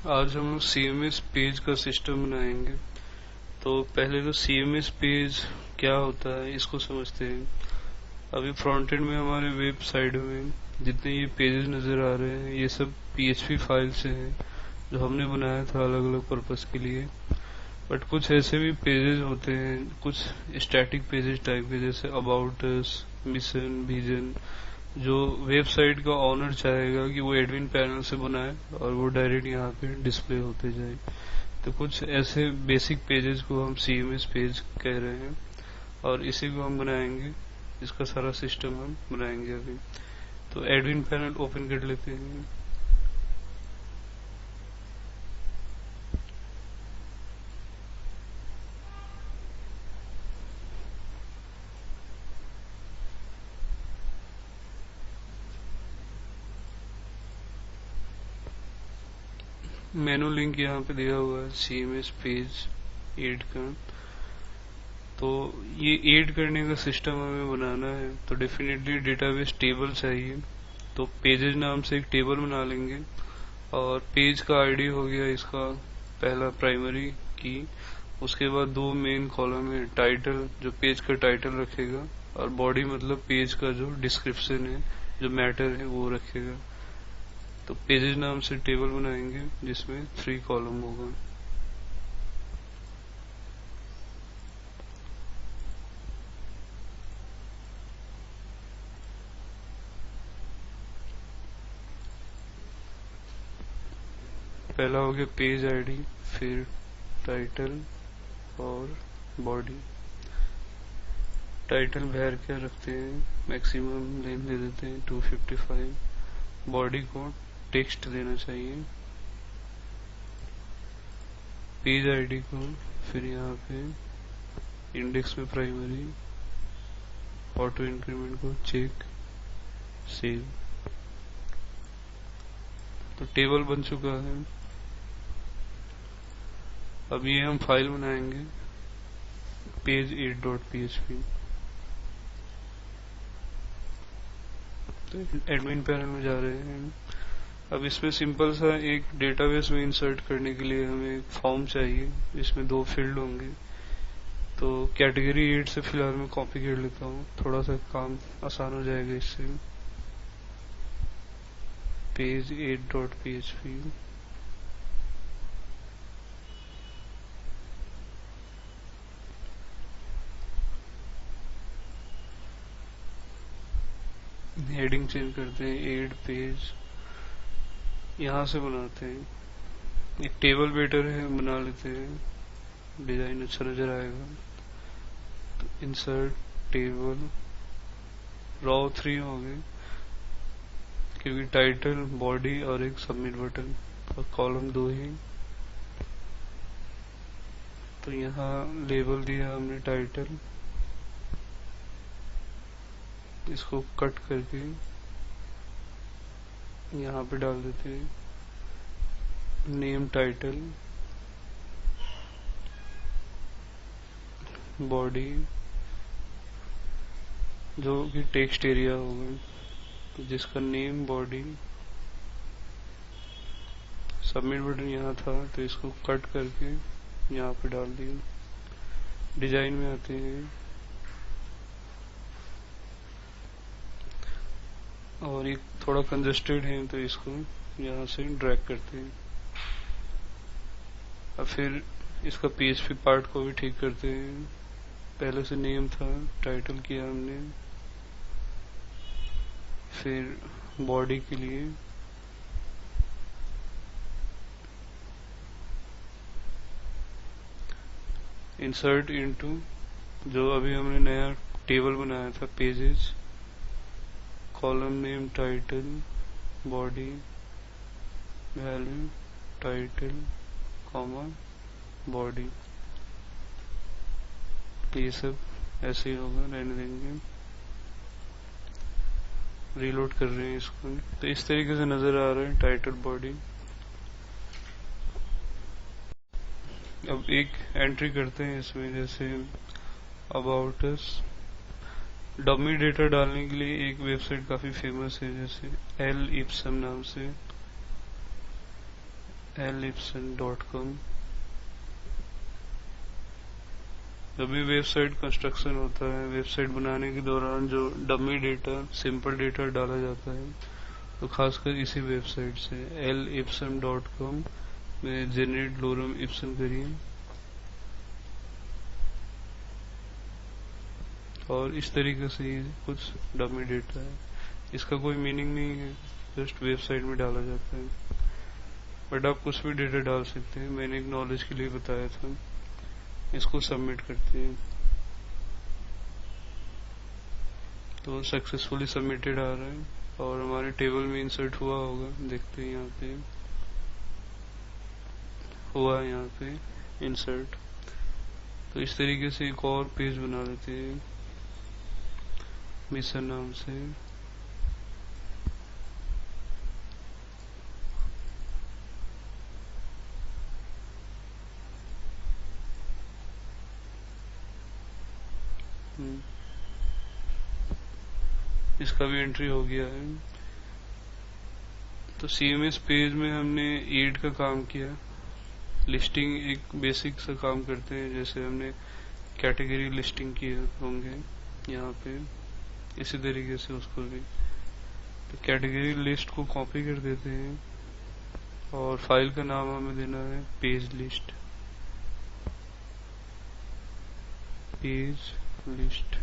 आज हम लोग CMS पेज का सिस्टम बनाएंगे। तो पहले तो CMS पेज क्या होता है इसको समझते हैं। अभी फ्रंट एंड में हमारे वेबसाइट में जितने ये पेजेस नजर आ रहे हैं ये सब PHP फाइल से हैं जो हमने बनाया था अलग अलग पर्पस के लिए। बट कुछ ऐसे भी पेजेस होते हैं, कुछ स्टैटिक पेजेस टाइप के, जैसे अबाउट अस, मिशन, विजन, जो वेबसाइट का ऑनर चाहेगा कि वो एडमिन पैनल से बनाए और वो डायरेक्ट यहाँ पे डिस्प्ले होते जाए। तो कुछ ऐसे बेसिक पेजेस को हम CMS पेज कह रहे हैं और इसी को हम बनाएंगे। इसका सारा सिस्टम हम बनाएंगे अभी। तो एडमिन पैनल ओपन कर लेते हैं। मेनू लिंक यहाँ पे दिया हुआ है CMS पेज ऐड का। तो ये ऐड करने का सिस्टम हमें बनाना है तो डेफिनेटली डेटाबेस टेबल चाहिए। तो पेजेस नाम से एक टेबल बना लेंगे और पेज का आईडी हो गया इसका पहला प्राइमरी की। उसके बाद दो मेन कॉलम है, टाइटल जो पेज का टाइटल रखेगा और बॉडी मतलब पेज का जो डिस्क्रिप्शन है, जो मैटर है वो रखेगा। तो पेजेस नाम से टेबल बनाएंगे जिसमें 3 कॉलम होगा। पहला हो गया पेज आईडी, फिर टाइटल और बॉडी। टाइटल भैर क्या रखते हैं, मैक्सिमम लेंथ दे देते हैं 255। बॉडी को टेक्स्ट देना चाहिए। पेज आईडी को फिर यहाँ पे इंडेक्स में प्राइमरी, ऑटो इंक्रीमेंट को चेक, सेव। तो टेबल बन चुका है। अब ये हम फाइल बनाएंगे page8.php। तो एडमिन पैनल में जा रहे हैं। अब इसमें सिंपल सा एक डेटाबेस में इंसर्ट करने के लिए हमें एक फॉर्म चाहिए जिसमें 2 फील्ड होंगे। तो कैटेगरी 8 से फिलहाल मैं कॉपी कर लेता हूँ, थोड़ा सा काम आसान हो जाएगा इससे। page8.php। हेडिंग चेंज करते हैं, 8 पेज यहाँ से बनाते हैं। एक टेबल बेटर है, बना लेते हैं, डिजाइन अच्छा नजर आएगा। तो इंसर्ट टेबल, रॉ 3 हो गए क्योंकि टाइटल, बॉडी और एक सबमिट बटन और कॉलम 2 ही। तो यहाँ लेबल दिया हमने टाइटल, इसको कट करके यहाँ पे डाल देते हैं नेम टाइटल, बॉडी जो कि टेक्स्ट एरिया होगा, तो जिसका नेम, बॉडी, सबमिट बटन यहाँ था तो इसको कट करके यहाँ पे डाल दिया। डिजाइन में आते हैं और ये थोड़ा कंजस्टेड है तो इसको यहाँ से ड्रैग करते हैं। अब फिर इसका PHP पार्ट को भी ठीक करते हैं। पहले से नेम था, टाइटल किया हमने, फिर बॉडी के लिए इंसर्ट इनटू, जो अभी हमने नया टेबल बनाया था pages, column name title, body, value title, comma body. ये सब ऐसे ही होगा, रहने देंगे। रीलोड कर रहे हैं इसको। तो इस तरीके से नजर आ रहा है टाइटल, बॉडी। अब एक एंट्री करते हैं इसमें, जैसे अबाउट अस। डमी डेटा डालने के लिए एक वेबसाइट काफी फेमस है, जैसे एल इप्सम नाम से। lipson.com। जब भी वेबसाइट कंस्ट्रक्शन होता है, वेबसाइट बनाने के दौरान जो डमी डेटा, सिंपल डेटा डाला जाता है, तो खासकर इसी वेबसाइट से lipson.com में जनरेट लोरम इप्सन करिए और इस तरीके से ये कुछ डमी डेटा है। इसका कोई मीनिंग नहीं है, जस्ट वेबसाइट में डाला जाता है, बट आप कुछ भी डेटा डाल सकते हैं। मैंने एक नॉलेज के लिए बताया था। इसको सबमिट करते हैं तो सक्सेसफुली सबमिटेड आ रहा है और हमारे टेबल में इंसर्ट हुआ होगा। देखते हैं यहाँ पे हुआ है, यहाँ पे इंसर्ट। तो इस तरीके से एक और पेज बना लेते हैं मिशन नाम से। इसका भी एंट्री हो गया है। तो CMS पेज में हमने एड का काम किया। लिस्टिंग एक बेसिक सा काम करते हैं, जैसे हमने कैटेगरी लिस्टिंग किए होंगे यहाँ पे, इसी तरीके से उसको भी। तो कैटेगरी लिस्ट को कॉपी कर देते हैं और फाइल का नाम हमें देना है पेज लिस्ट। पेज लिस्ट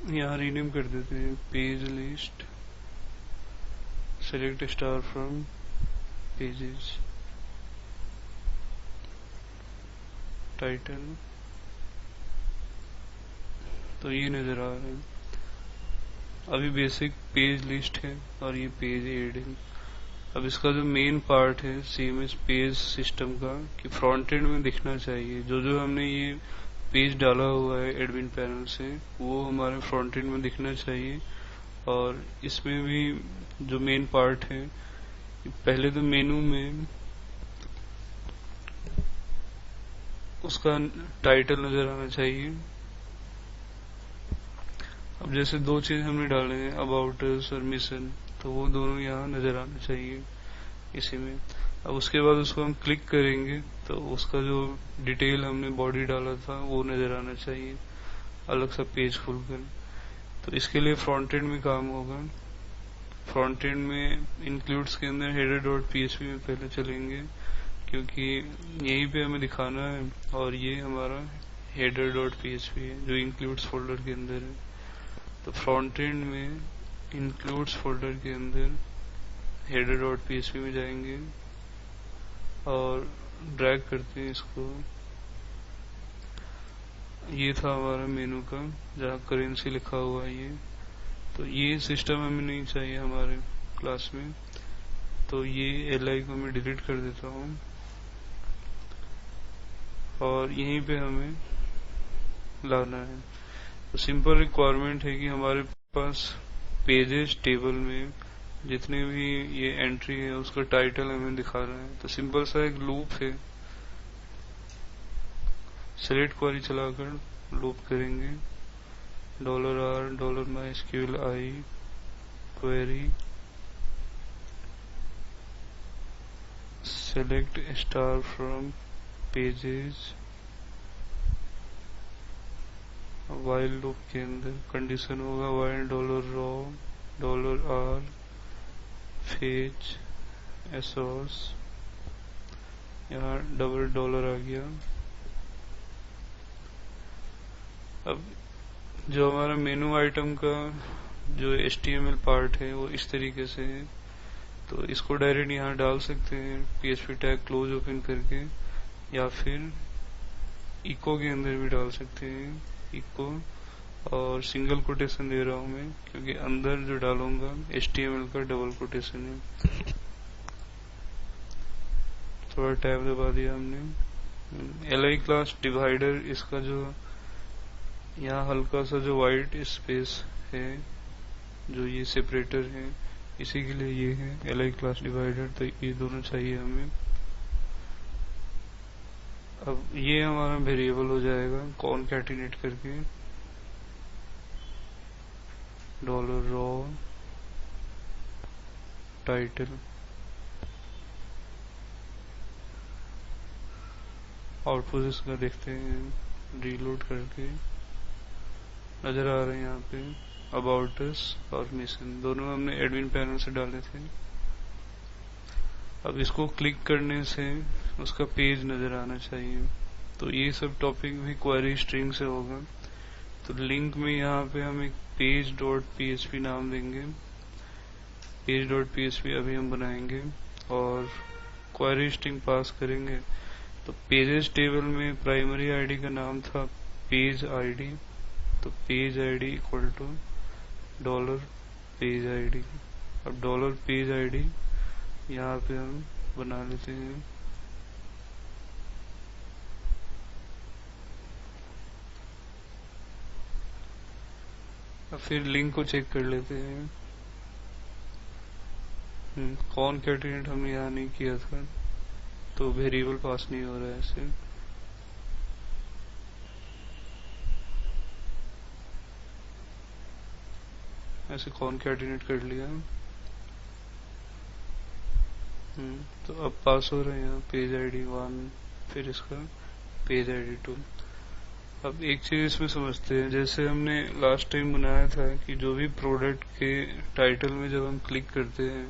यहाँ रीनेम कर देते हैं page list, select star from pages, title. तो ये नजर आ रहा है। अभी बेसिक पेज लिस्ट है और ये पेज एड है। अब इसका जो मेन पार्ट है CMS पेज सिस्टम का, कि फ्रंट एंड में दिखना चाहिए। जो जो हमने ये पेज डाला हुआ है एडमिन पैनल से, वो हमारे फ्रंट एंड में दिखना चाहिए। और इसमें भी जो मेन पार्ट है, पहले तो मेनू में उसका टाइटल नजर आना चाहिए। अब जैसे दो चीज हमने डाले हैं, अबाउट अस और मिशन, तो वो दोनों यहाँ नजर आना चाहिए इसी में। अब उसके बाद उसको हम क्लिक करेंगे तो उसका जो डिटेल हमने बॉडी डाला था वो नजर आना चाहिए अलग सा पेज खुलकर। तो इसके लिए फ्रंट एंड में काम होगा। फ्रंट एंड में इंक्लूड्स के अंदर header.php में पहले चलेंगे, क्योंकि यहीं पे हमें दिखाना है। और ये हमारा header.php है जो इंक्लूड्स फोल्डर के अंदर है। तो फ्रंट एंड में इंक्लूड्स फोल्डर के अंदर header.php में जाएंगे और ड्रैग करते हैं इसको। ये था हमारा मेनू का, जहाँ करेंसी लिखा हुआ है ये। तो ये सिस्टम हमें नहीं चाहिए हमारे क्लास में, तो ये li को मैं डिलीट कर देता हूँ। और यहीं पे हमें लाना है। तो सिंपल रिक्वायरमेंट है कि हमारे पास पेजेस टेबल में जितने भी ये एंट्री है उसका टाइटल हमें दिखा रहा है। तो सिंपल सा एक लूप है, सेलेक्ट क्वेरी चलाकर लूप करेंगे $r $mysqli query select star from pages. While loop के अंदर कंडीशन होगा while $raw $r fetch Asus. यहाँ $, आ गया। अब जो हमारा मेनू आइटम का जो HTML पार्ट है वो इस तरीके से है। तो इसको डायरेक्ट यहाँ डाल सकते हैं PHP टैग क्लोज ओपन करके, या फिर इको के अंदर भी डाल सकते हैं। इको और सिंगल कोटेशन दे रहा हूँ मैं, क्योंकि अंदर जो डालूंगा HTML का डबल कोटेशन है। थोड़ा टैब दबा दिया हमने। li क्लास डिवाइडर, इसका जो यहाँ हल्का सा जो वाइट स्पेस है, जो ये सेपरेटर है, इसी के लिए ये है li क्लास डिवाइडर। तो ये दोनों चाहिए हमें। अब ये हमारा वेरिएबल हो जाएगा कॉनकैटिनेट करके। Dollar raw title. आउटपुट इसका देखते हैं, रीलोड करके नजर आ रहे हैं यहाँ पे अबाउट अस और मिशन, दोनों हमने एडमिन पैनल से डाले थे। अब इसको क्लिक करने से उसका पेज नजर आना चाहिए। तो ये सब टॉपिक भी क्वेरी स्ट्रिंग से होगा। तो लिंक में यहाँ पे हम एक पेज डॉट पीएचपी नाम देंगे, पेज डॉट पीएचपी अभी हम बनाएंगे और क्वेरी स्ट्रिंग पास करेंगे। तो पेजेस टेबल में प्राइमरी आईडी का नाम था पेज आईडी, तो page ID equal to dollar page ID. अब डॉलर पेज आईडी यहाँ पे हम बना लेते हैं। अब फिर लिंक को चेक कर लेते हैं। कौन कैटेनेट हमने यहाँ नहीं किया था, तो वेरिएबल पास नहीं हो रहा है ऐसे। ऐसे कौन कैटेनेट कर लिया। तो अब पास हो रहे हैं यहाँ पेज आईडी 1, फिर इसका पेज आईडी 2। अब एक चीज इसमें समझते हैं, जैसे हमने लास्ट टाइम बनाया था कि जो भी प्रोडक्ट के टाइटल में जब हम क्लिक करते हैं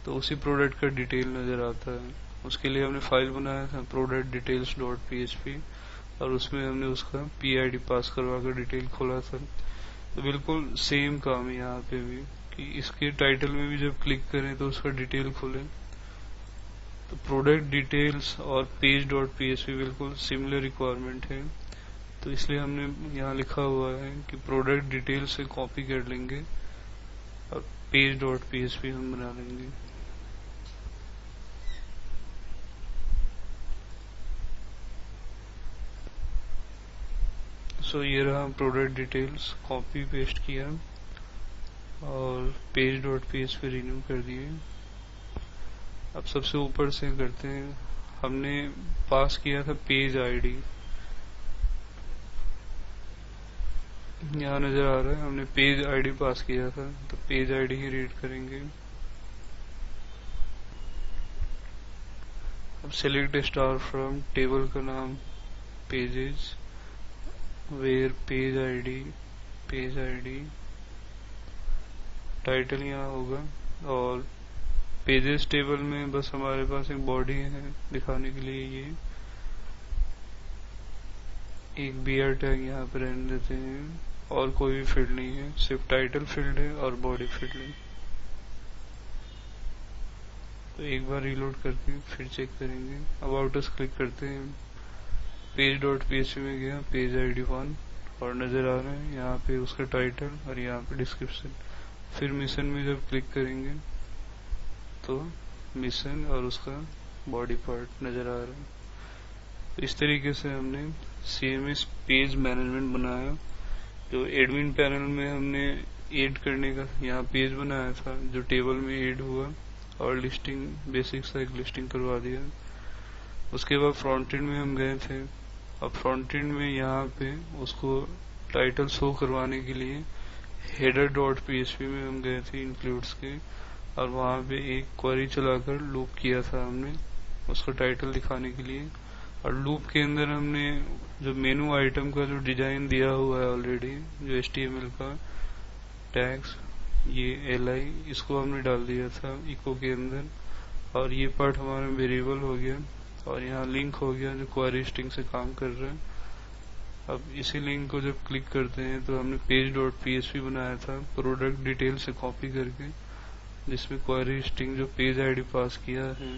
तो उसी प्रोडक्ट का डिटेल नजर आता है। उसके लिए हमने फाइल बनाया था प्रोडक्ट डिटेल्स डॉट पीएचपी और उसमें हमने उसका पीआईडी पास करवा कर डिटेल खोला था। तो बिल्कुल सेम काम है यहाँ पे भी कि इसके टाइटल में भी जब क्लिक करें तो उसका डिटेल खोले। तो प्रोडक्ट डिटेल्स और पेज डॉट पीएचपी बिल्कुल सिमिलर रिक्वायरमेंट है, तो इसलिए हमने यहाँ लिखा हुआ है कि प्रोडक्ट डिटेल से कॉपी कर लेंगे और पेज डॉट पीएचपी हम बना लेंगे। सो ये रहा प्रोडक्ट डिटेल्स, कॉपी पेस्ट किया और पेज डॉट पीएचपी रिन्यू कर दिए। अब सबसे ऊपर से करते हैं, हमने पास किया था पेज आईडी, यहाँ नजर आ रहा है हमने पेज आईडी पास किया था, तो पेज आईडी ही रीड करेंगे। अब सेलेक्ट स्टार फ्रॉम टेबल का नाम pages, where page ID title यहाँ होगा और पेजेस टेबल में बस हमारे पास एक बॉडी है दिखाने के लिए, ये एक बीआर टैग यहाँ पे रहने देते हैं और कोई भी फील्ड नहीं है, सिर्फ टाइटल फील्ड है और बॉडी फील्ड है। तो एक बार रीलोड करके फिर चेक करेंगे। अबाउट अस क्लिक करते हैं, पेज डॉट पीएचपी में गया पेज आईडी 1 और नजर आ रहा है यहाँ पे उसका टाइटल और यहाँ पे डिस्क्रिप्शन। फिर मिशन में जब क्लिक करेंगे तो मिशन और उसका बॉडी पार्ट नजर आ रहा है। तो इस तरीके से हमने सीएमएस पेज मैनेजमेंट बनाया। जो एडमिन पैनल में हमने ऐड करने का यहाँ पेज बनाया था जो टेबल में ऐड हुआ और लिस्टिंग बेसिक सा एक लिस्टिंग करवा दिया। उसके बाद फ्रंट एंड में हम गए थे। अब फ्रंट एंड में यहाँ पे उसको टाइटल शो करवाने के लिए हेडर डॉट पीएचपी में हम गए थे इंक्लूड्स के और वहाँ पे एक क्वेरी चलाकर लूप किया था हमने उसका टाइटल दिखाने के लिए। और लूप के अंदर हमने जो मेनू आइटम का जो डिजाइन दिया हुआ है ऑलरेडी, जो HTML का टैग्स, ये li इसको हमने डाल दिया था इको के अंदर और ये पार्ट हमारा वेरिएबल हो गया और यहाँ लिंक हो गया जो क्वेरी स्ट्रिंग से काम कर रहा है। अब इसी लिंक को जब क्लिक करते हैं तो हमने पेज डॉट पीएचपी बनाया था प्रोडक्ट डिटेल से कॉपी करके, जिसमें क्वेरी स्ट्रिंग जो पेज आईडी पास किया है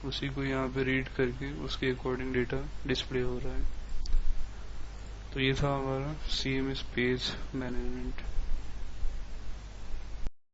उसी को यहाँ पे रीड करके उसके अकॉर्डिंग डेटा डिस्प्ले हो रहा है। तो ये था हमारा CMS पेज मैनेजमेंट।